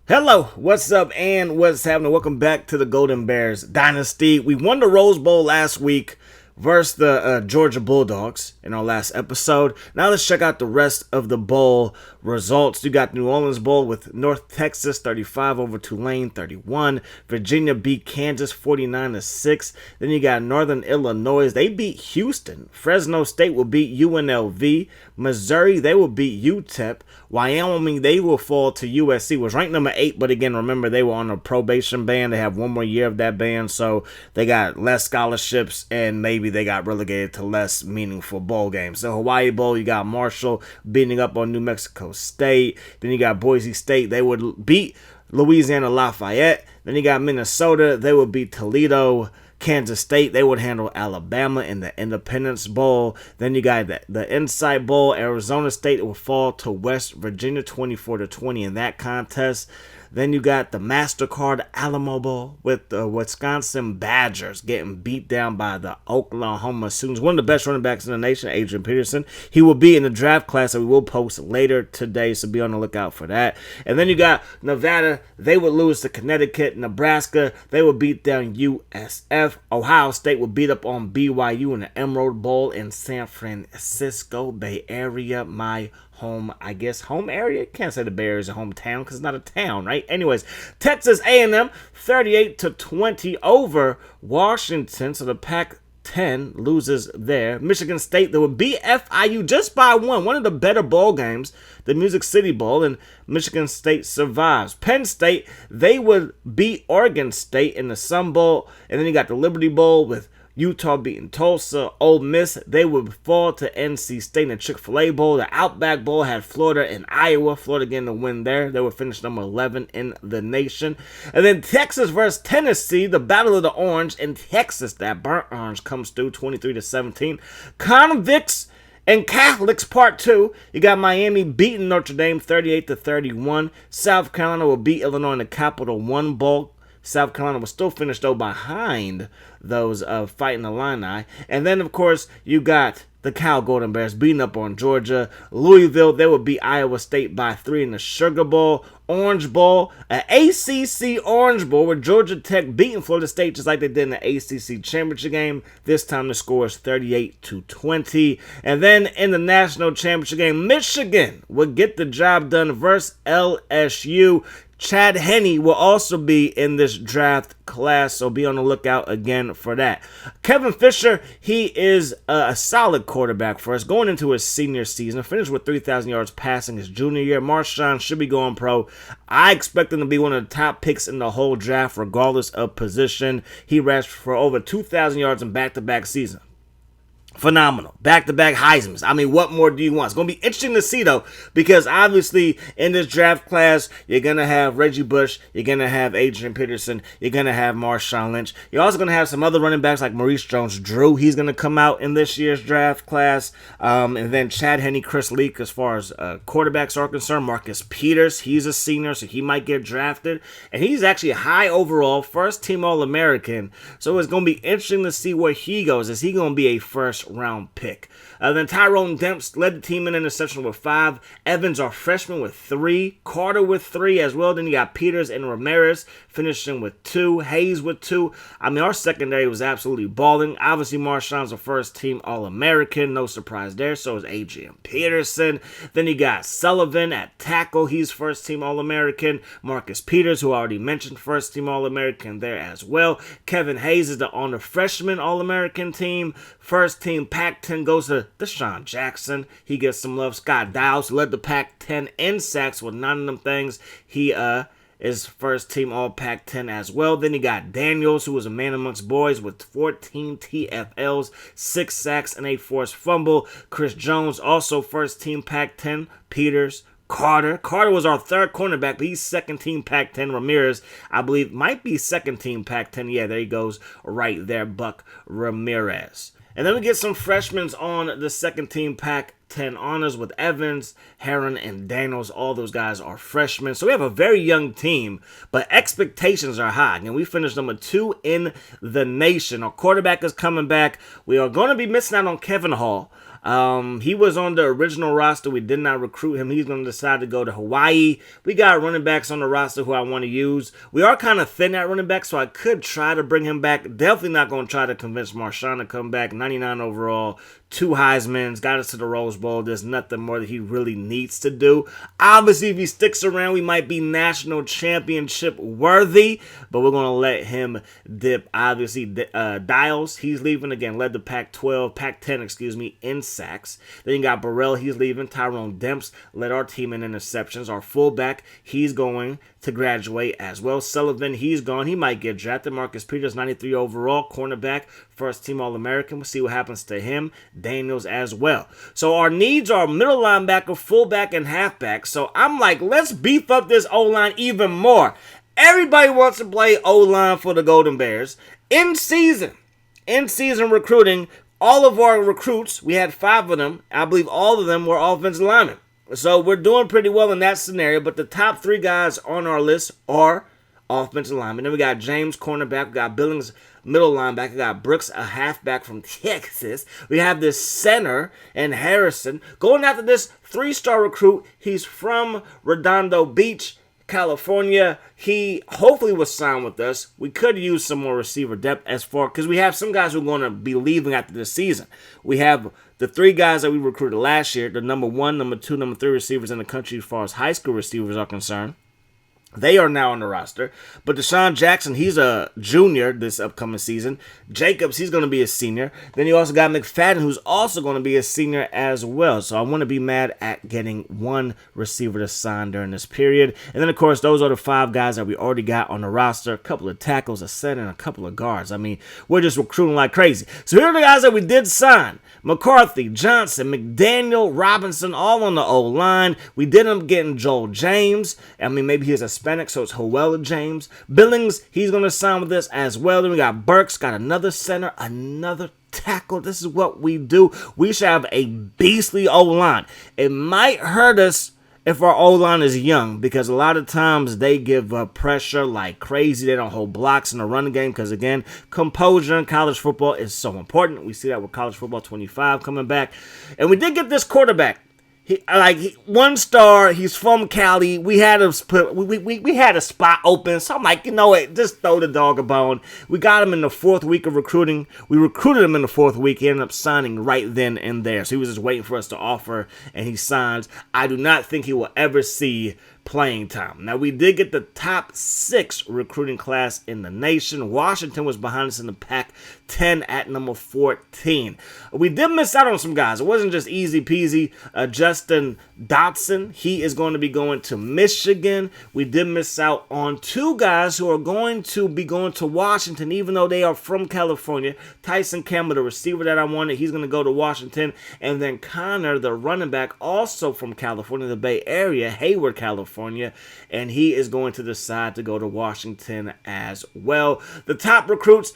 Hello, what's up and what's happening? Welcome back to the Golden Bears Dynasty. We won the Rose Bowl last week versus the Georgia Bulldogs in our last episode. Now let's check out the rest of the bowl results. You got New Orleans Bowl with North Texas 35 over Tulane 31. Virginia beat Kansas 49-6. Then you got Northern Illinois. They beat Houston. Fresno State will beat UNLV. Missouri, they will beat UTEP. Wyoming, they will fall to USC. Was ranked number 8, but again, remember they were on a probation ban. They have one more year of that ban, so they got less scholarships and maybe they got relegated to less meaningful bowl games. So Hawaii Bowl, you got Marshall beating up on New Mexico State. Then you got Boise State. They would beat Louisiana Lafayette. Then you got Minnesota. They would beat Toledo. Kansas State, they would handle Alabama in the Independence Bowl. Then you got the Insight Bowl. Arizona State will fall to West Virginia 24-20 in that contest. Then you got the MasterCard Alamo Bowl with the Wisconsin Badgers getting beat down by the Oklahoma Sooners. One of the best running backs in the nation, Adrian Peterson. He will be in the draft class that we will post later today, so be on the lookout for that. And then you got Nevada. They would lose to Connecticut. Nebraska, they would beat down USF. Ohio State would beat up on BYU in the Emerald Bowl in San Francisco Bay Area. My home area. Can't say the Bay Area is a hometown because it's not a town, right? Anyways, Texas A&M 38-20 over Washington. So the Pac-10 loses there. Michigan State, they would beat FIU just by one of the better bowl games, the Music City Bowl, and Michigan State survives. Penn State, they would beat Oregon State in the Sun Bowl, and then you got the Liberty Bowl with Utah beating Tulsa. Ole Miss, they would fall to NC State in the Chick-fil-A Bowl. The Outback Bowl had Florida and Iowa. Florida getting the win there. They would finish number 11 in the nation. And then Texas versus Tennessee, the Battle of the Orange in Texas. That burnt orange comes through 23-17. Convicts and Catholics Part 2. You got Miami beating Notre Dame 38-31. South Carolina will beat Illinois in the Capital One Bowl. South Carolina was still finished, though, behind those Fighting Illini. And then, of course, you got the Cal Golden Bears beating up on Georgia. Louisville, they would beat Iowa State by 3 in the Sugar Bowl. Orange Bowl, an ACC Orange Bowl with Georgia Tech beating Florida State just like they did in the ACC Championship game. This time the score is 38-20. And then in the National Championship game, Michigan would get the job done versus LSU. Chad Henne will also be in this draft class, so be on the lookout again for that. Kevin Fisher, he is a solid quarterback for us going into his senior season. Finished with 3,000 yards passing his junior year. Marshawn should be going pro. I expect him to be one of the top picks in the whole draft, regardless of position. He rushed for over 2,000 yards in back-to-back seasons. Phenomenal. Back-to-back Heismans. I mean, what more do you want? It's going to be interesting to see, though, because obviously in this draft class, you're going to have Reggie Bush, you're going to have Adrian Peterson, you're going to have Marshawn Lynch. You're also going to have some other running backs like Maurice Jones-Drew. He's going to come out in this year's draft class. And then Chad Henne, Chris Leak, as far as quarterbacks are concerned. Marcus Peters, he's a senior, so he might get drafted. And he's actually a high overall, first-team All-American. So it's going to be interesting to see where he goes. Is he going to be a first-round pick? Then Tyrone Dempsey led the team in interception with 5. Evans, our freshman, with 3. Carter with 3 as well. Then you got Peters and Ramirez finishing with 2. Hayes with 2. I mean, our secondary was absolutely balling. Obviously, Marshawn's a first-team All-American. No surprise there. So is Adrian Peterson. Then you got Sullivan at tackle. He's first-team All-American. Marcus Peters, who I already mentioned, first-team All-American there as well. Kevin Hayes is on the freshman All-American team. First-team Pac-10 goes to Deshaun Jackson. He gets some love. Scott Dowse led the Pac-10 in sacks with 9 of them things. He is first team All Pac-10 as well. Then you got Daniels, who was a man amongst boys with 14 TFLs, 6 sacks, and a forced fumble. Chris Jones, also first team Pac-10. Peters, Carter was our third cornerback, but he's second team Pac-10. Ramirez, I believe, might be second team Pac-10. Yeah, there he goes right there, Buck Ramirez. And then we get some freshmen on the second team Pac-10 honors with Evans, Heron, and Daniels. All those guys are freshmen. So we have a very young team, but expectations are high. And we finished number 2 in the nation. Our quarterback is coming back. We are going to be missing out on Kevin Hall. He was on the original roster. We did not recruit him. He's going to decide to go to Hawaii. We got running backs on the roster who I want to use. We are kind of thin at running back, so I could try to bring him back. Definitely not going to try to convince Marshawn to come back. 99 overall, 2 Heismans, got us to the Rose Bowl. There's nothing more that he really needs to do. Obviously, if he sticks around, we might be national championship worthy, but we're going to let him dip. Obviously, Dials, he's leaving again, led the Pac-10, in sacks. Then you got Burrell, he's leaving. Tyrone Demps led our team in interceptions. Our fullback, he's going to graduate as well. Sullivan, he's gone. He might get drafted. Marcus Peters, 93 overall, cornerback, first team All-American. We'll see what happens to him. Daniels as well. So our needs are middle linebacker, fullback, and halfback. So I'm like, let's beef up this O-line even more. Everybody wants to play O-line for the Golden Bears. In season recruiting, all of our recruits, we had 5 of them. I believe all of them were offensive linemen. So we're doing pretty well in that scenario, but the top 3 guys on our list are offensive linemen. Then we got James, cornerback. We got Billings, middle linebacker. We got Brooks, a halfback from Texas. We have this center and Harrison. Going after this 3-star recruit, he's from Redondo Beach, California. He hopefully was signed with us. We could use some more receiver depth because we have some guys who are going to be leaving after this season. We have the 3 guys that we recruited last year, the number 1, number 2, number 3 receivers in the country as far as high school receivers are concerned. They are now on the roster. But Deshaun Jackson, he's a junior this upcoming season. Jacobs, he's going to be a senior. Then you also got McFadden, who's also going to be a senior as well. So I want to be mad at getting 1 receiver to sign during this period. And then, of course, those are the 5 guys that we already got on the roster. A couple of tackles, a center, and a couple of guards. I mean, we're just recruiting like crazy. So here are the guys that we did sign. McCarthy, Johnson, McDaniel, Robinson, all on the O-line. We did end up getting Joel James. I mean, maybe he's Hispanic, so it's Howell James. Billings, he's going to sign with us as well. Then we got Burks, got another center, another tackle. This is what we do. We should have a beastly O-line. It might hurt us if our O-line is young, because a lot of times they give up pressure like crazy. They don't hold blocks in the running game because, again, composure in college football is so important. We see that with college football 25 coming back. And we did get this quarterback. 1 star. He's from Cali. We had a spot open, so I'm like, you know what? Just throw the dog a bone. We got him in the 4th week of recruiting. We recruited him in the 4th week. He ended up signing right then and there. So he was just waiting for us to offer, and he signs. I do not think he will ever see playing time. Now, we did get the top 6 recruiting class in the nation. Washington was behind us in the Pac-10 at number 14. We did miss out on some guys. It wasn't just easy peasy. Justin Dotson, he is going to be going to Michigan. We did miss out on 2 guys who are going to be going to Washington, even though they are from California. Tyson Campbell, the receiver that I wanted, he's going to go to Washington. And then Connor, the running back, also from California, the Bay Area, Hayward, California. And he is going to decide to go to Washington as well. The top recruits,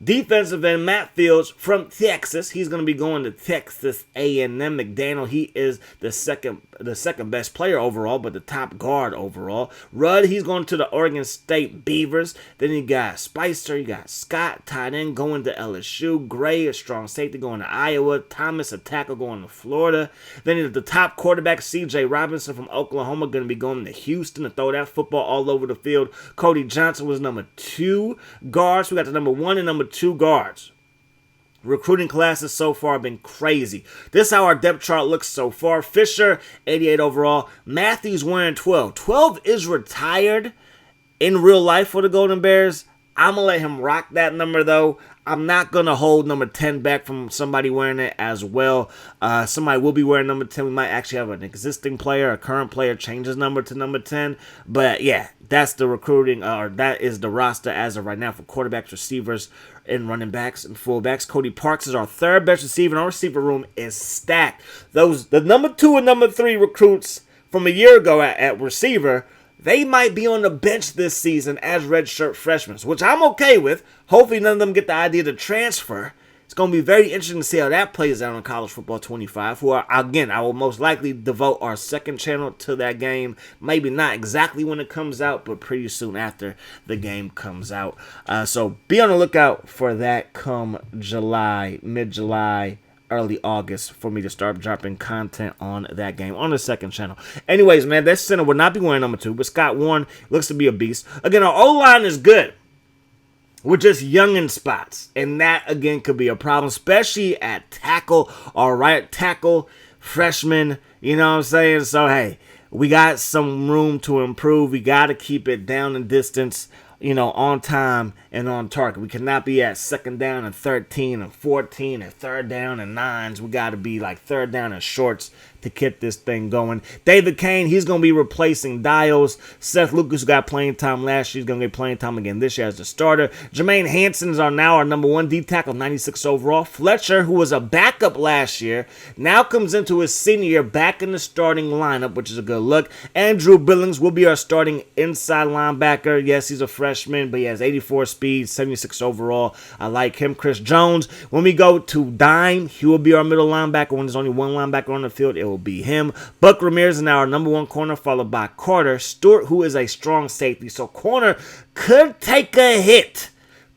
defensive end Matt Fields from Texas. He's going to be going to Texas A&M. McDaniel, he is the second best player overall, but the top guard overall. Rudd, he's going to the Oregon State Beavers. Then you got Spicer, you got Scott, tight end, going to LSU. Gray, a strong safety, going to Iowa. Thomas, a tackle, going to Florida. Then you have the top quarterback, C.J. Robinson from Oklahoma, going to be going to Houston to throw that football all over the field. Cody Johnson was number 2 guards. We got the number 1 and number 2 guards. Recruiting classes so far have been crazy. This is how our depth chart looks so far. Fisher, 88 overall. Matthews wearing 12. 12 is retired in real life for the Golden Bears. I'm going to let him rock that number, though. I'm not going to hold number 10 back from somebody wearing it as well. Somebody will be wearing number 10. We might actually have an existing player, a current player, change his number to number 10. But, yeah, that's the recruiting, or that is the roster as of right now for quarterbacks, receivers, and running backs and fullbacks. Cody Parks is our 3rd best receiver, and our receiver room is stacked. The number 2 and number 3 recruits from a year ago at receiver, they might be on the bench this season as redshirt freshmen, which I'm okay with. Hopefully none of them get the idea to transfer. It's going to be very interesting to see how that plays out on College Football 25, who are, again, I will most likely devote our 2nd channel to that game. Maybe not exactly when it comes out, but pretty soon after the game comes out. So be on the lookout for that come July, mid-July, early August for me to start dropping content on that game on the second channel. Anyways, man, that center will not be wearing number 2, but Scott Warren looks to be a beast. Again, our O-line is good. We're just young in spots, and that, again, could be a problem, especially at tackle or right tackle, freshman, you know what I'm saying? So, hey, we got some room to improve. We got to keep it down in distance, you know, on time and on target. We cannot be at second down and 13 and 14 and third down and 9s. We got to be like third down and shorts to get this thing going. David Kane, he's going to be replacing Dials. Seth Lucas, who got playing time last year, he's going to get playing time again this year as the starter. Jermaine Hanson's are now our number 1 D tackle, 96 overall. Fletcher, who was a backup last year, now comes into his senior year back in the starting lineup, which is a good look. Andrew Billings will be our starting inside linebacker. Yes, he's a freshman, but he has 84 speed, 76 overall. I like him. Chris Jones, when we go to dime, he will be our middle linebacker. When there's only one linebacker on the field, it will be him. Buck Ramirez is now our number 1 corner, followed by Carter Stewart, who is a strong safety. So corner could take a hit.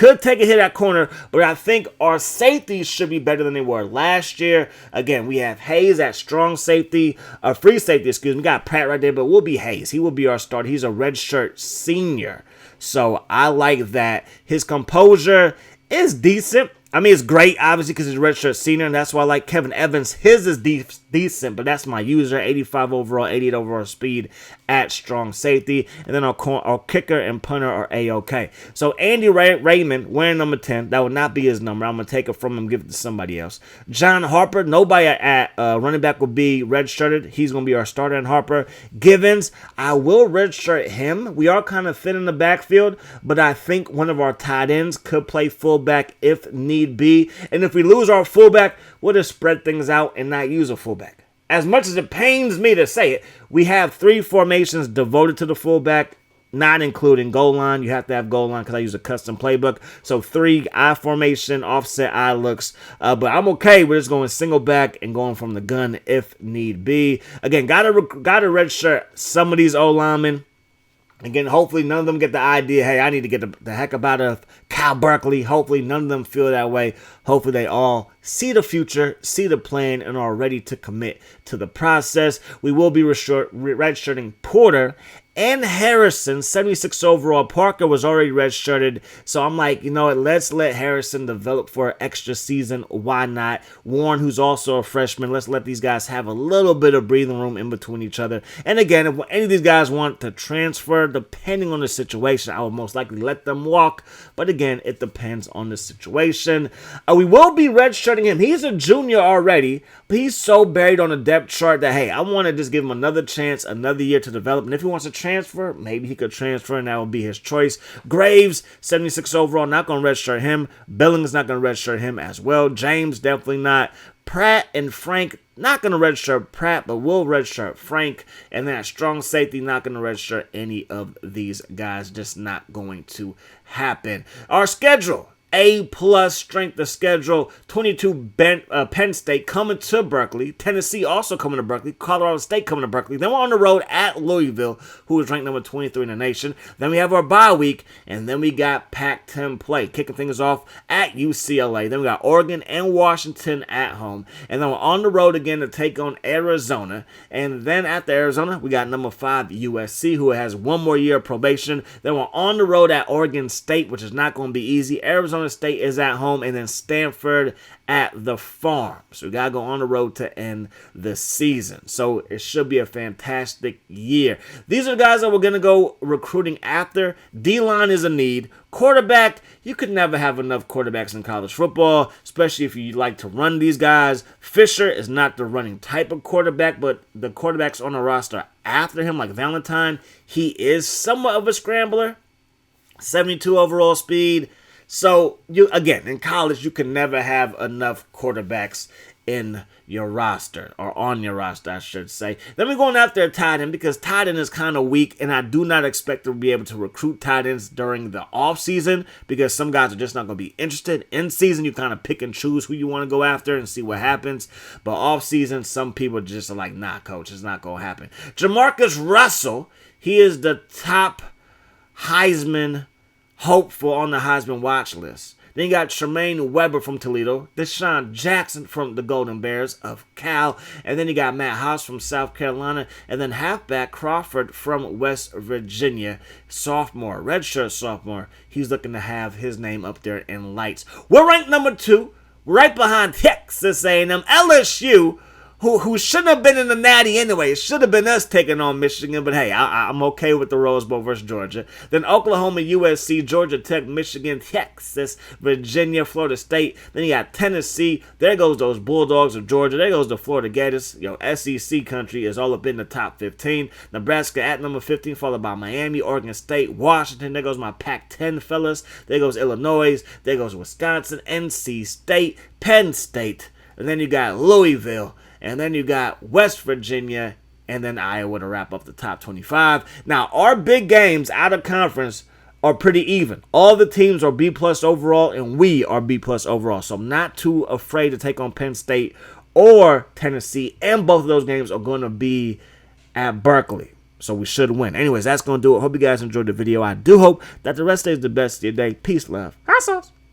At corner, but I think our safeties should be better than they were last year. Again, we have Hayes at strong safety, free safety, excuse me. We got Pratt right there, but we'll be Hayes. He will be our starter. He's a redshirt senior. So I like that. His composure is decent. I mean, it's great, obviously, because he's a redshirt senior, and that's why I like Kevin Evans. His is decent, but that's my user, 85 overall, 88 overall speed at strong safety. And then our kicker and punter are A-OK. So Andy Raymond wearing number 10. That would not be his number. I'm going to take it from him, give it to somebody else. John Harper, nobody at running back will be redshirted. He's going to be our starter in Harper. Givens, I will redshirt him. We are kind of thin in the backfield, but I think one of our tight ends could play fullback if need be. And if we lose our fullback, we'll just spread things out and not use a fullback. As much as it pains me to say it, we have 3 formations devoted to the fullback, not including goal line. You have to have goal line because I use a custom playbook. So 3 I formation, offset I looks. But I'm okay with just going single back and going from the gun if need be. Again, gotta redshirt some of these O-linemen. Again, hopefully none of them get the idea, hey, I need to get the heck up out of Cal Berkeley. Hopefully none of them feel that way. Hopefully they all see the future, see the plan, and are ready to commit to the process. We will be redshirting Porter and Harrison, 76 overall. Parker was already redshirted, so I'm like, you know what, let's let Harrison develop for an extra season. Why not? Warren, who's also a freshman, let's let these guys have a little bit of breathing room in between each other. And again, if any of these guys want to transfer, depending on the situation, I would most likely let them walk. But again, it depends on the situation. We will be redshirting him. He's a junior already, but he's so buried on the depth chart that, hey, I want to just give him another chance, another year to develop. And if he wants to transfer, maybe he could transfer, and that would be his choice. Graves, 76 overall, not going to redshirt him. Billings not going to redshirt him as well. James, definitely not. Pratt and Frank, not going to redshirt Pratt, but will redshirt Frank. And then at strong safety, not going to redshirt any of these guys. Just not going to happen. Our schedule. A+ strength of schedule. 22 Penn State coming to Berkeley. Tennessee also coming to Berkeley. Colorado State coming to Berkeley. Then we're on the road at Louisville, who is ranked number 23 in the nation. Then we have our bye week, and then we got Pac-10 play, kicking things off at UCLA. Then we got Oregon and Washington at home. And then we're on the road again to take on Arizona. And then after Arizona, we got number 5 USC, who has 1 more year of probation. Then we're on the road at Oregon State, which is not going to be easy. Arizona State is at home, and then Stanford at the Farm. So we got to go on the road to end the season. So it should be a fantastic year. These are the guys that we're going to go recruiting after. D-line is a need. Quarterback, you could never have enough quarterbacks in college football, especially if you like to run these guys. Fisher is not the running type of quarterback, but the quarterbacks on the roster after him, like Valentine, he is somewhat of a scrambler. 72 overall speed. So, again, in college, you can never have enough quarterbacks in your roster, or on your roster, I should say. Then we're going after a tight end, because tight end is kind of weak, and I do not expect to be able to recruit tight ends during the offseason, because some guys are just not going to be interested. In season, you kind of pick and choose who you want to go after and see what happens. But offseason, some people just are like, nah, coach, it's not going to happen. Jamarcus Russell, he is the top Heisman hopeful on the Heisman watch list. Then you got Tremaine Weber from Toledo, Deshaun Jackson from the Golden Bears of Cal, and then you got Matt House from South Carolina, and then halfback Crawford from West Virginia, sophomore, redshirt sophomore. He's looking to have his name up there in lights. We're ranked number 2, right behind Texas A&M, LSU, who shouldn't have been in the Natty anyway. It should have been us taking on Michigan, but hey, I'm okay with the Rose Bowl versus Georgia. Then Oklahoma, USC, Georgia Tech, Michigan, Texas, Virginia, Florida State. Then you got Tennessee. There goes those Bulldogs of Georgia. There goes the Florida Gators. SEC country is all up in the top 15. Nebraska at number 15, followed by Miami, Oregon State, Washington. There goes my Pac-10 fellas. There goes Illinois. There goes Wisconsin, NC State, Penn State. And then you got Louisville. And then you got West Virginia, and then Iowa to wrap up the top 25. Now, our big games out of conference are pretty even. All the teams are B+ overall, and we are B+ overall. So I'm not too afraid to take on Penn State or Tennessee, and both of those games are going to be at Berkeley. So we should win. Anyways, that's going to do it. Hope you guys enjoyed the video. I do hope that the rest of the day is the best of your day. Peace, love. High sauce.